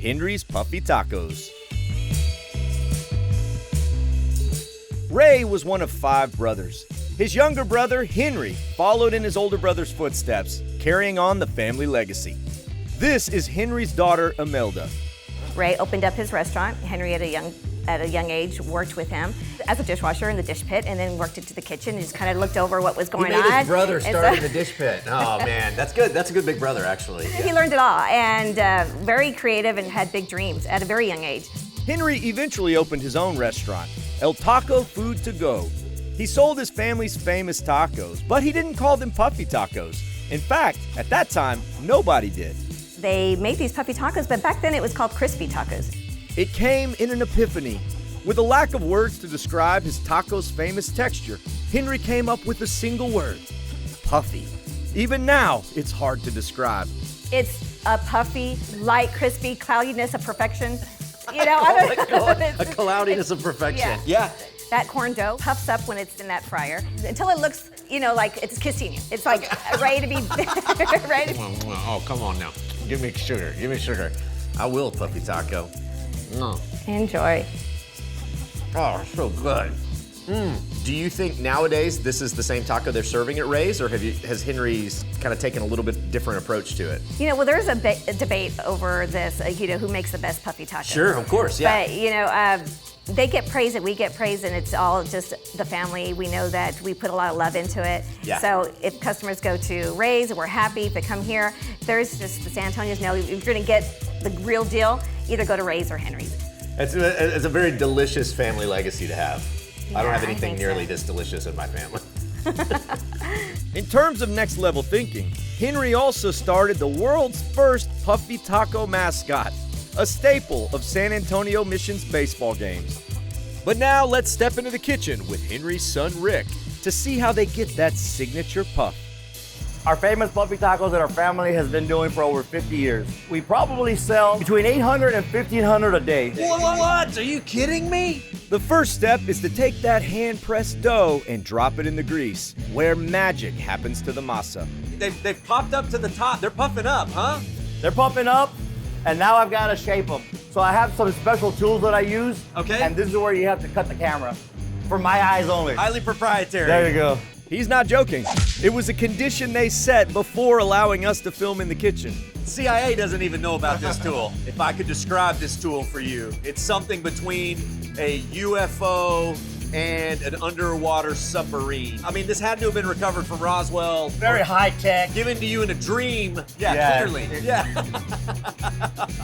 Henry's Puffy Tacos. Ray was one of 5 brothers. His younger brother, Henry, followed in his older brother's footsteps, carrying on the family legacy. This is Henry's daughter, Imelda. Ray opened up his restaurant. Henry, at a young age, worked with him as a dishwasher in the dish pit, and then worked into the kitchen and just kind of looked over what was going on. He made his brother start in the dish pit. Oh man, that's good. That's a good big brother, actually. Yeah. He learned it all, and very creative and had big dreams at a very young age. Henry eventually opened his own restaurant, El Taco Food to Go. He sold his family's famous tacos, but he didn't call them Puffy Tacos. In fact, at that time, nobody did. They made these puffy tacos, but back then it was called crispy tacos. It came in an epiphany. With a lack of words to describe his taco's famous texture, Henry came up with a single word: puffy. Even now, it's hard to describe. It's a puffy, light, crispy, cloudiness of perfection. You know, I don't know. A cloudiness of perfection. Yeah. That corn dough puffs up when it's in that fryer until it looks, you know, like it's kissing you. It's like ready to be ready. Oh, come on now. Give me sugar. Give me sugar. I will, Puffy Taco. Enjoy. Oh, so good. Do you think nowadays this is the same taco they're serving at Ray's, or has Henry's kind of taken a little bit different approach to it? You know, well, there's a debate over this, you know, who makes the best puffy tacos. Sure, of course, yeah. But, you know, they get praise and we get praise, and it's all just the family. We know that we put a lot of love into it. Yeah. So if customers go to Ray's, we're happy. If they come here, there's just the San Antonios know if you're gonna get the real deal, either go to Ray's or Henry's. It's a very delicious family legacy to have. Yeah, I don't have anything nearly so. this delicious in my family. In terms of next level thinking, Henry also started the world's first Puffy Taco mascot, a staple of San Antonio Mission's baseball games. But now let's step into the kitchen with Henry's son Rick to see how they get that signature puff. Our famous Puffy Tacos that our family has been doing for over 50 years. We probably sell between 800 and 1,500 a day. What? Are you kidding me? The first step is to take that hand-pressed dough and drop it in the grease, where magic happens to the masa. They've popped up to the top. They're puffing up, huh? They're pumping up, and now I've got to shape them. So I have some special tools that I use. Okay. And this is where you have to cut the camera. For my eyes only. Highly proprietary. There you go. He's not joking. It was a condition they set before allowing us to film in the kitchen. CIA doesn't even know about this tool. If I could describe this tool for you, it's something between a UFO and an underwater submarine. I mean, this had to have been recovered from Roswell. Very high tech. Given to you in a dream. Yeah, Yeah. clearly. Yeah.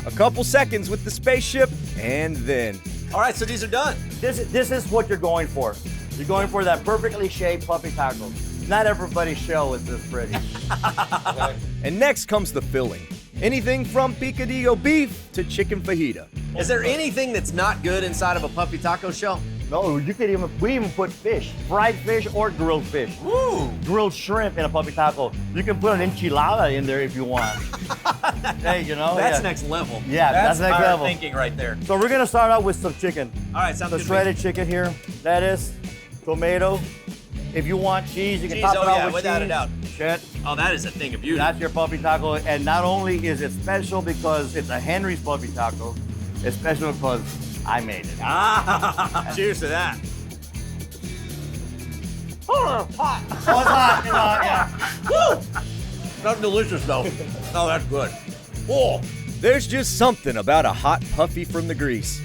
A couple seconds with the spaceship, and then. All right, so these are done. This is what you're going for. You're going for that perfectly shaped Puffy Taco. Not everybody's shell is this pretty. Okay. And next comes the filling. Anything from picadillo beef to chicken fajita. Is there anything that's not good inside of a Puffy Taco shell? No, we even put fish, fried fish or grilled fish. Ooh. Grilled shrimp in a Puffy Taco. You can put an enchilada in there if you want. Hey, you know? That's yeah. next level. Yeah, that's next higher level. thinking right there. So we're gonna start out with some chicken. All right, sounds The good. shredded chicken here, lettuce, tomato. If you want cheese, you can Cheese, top it oh out yeah, with without cheese. a doubt. Shit. Oh, that is a thing of beauty. That's your Puffy Taco. And not only is it special because it's a Henry's Puffy Taco, it's special because I made it. Ah, cheers to that. Oh, hot. Oh, it's hot. It's hot, yeah. Woo! Not delicious though. Oh, that's good. Oh, There's just something about a hot puffy from the grease.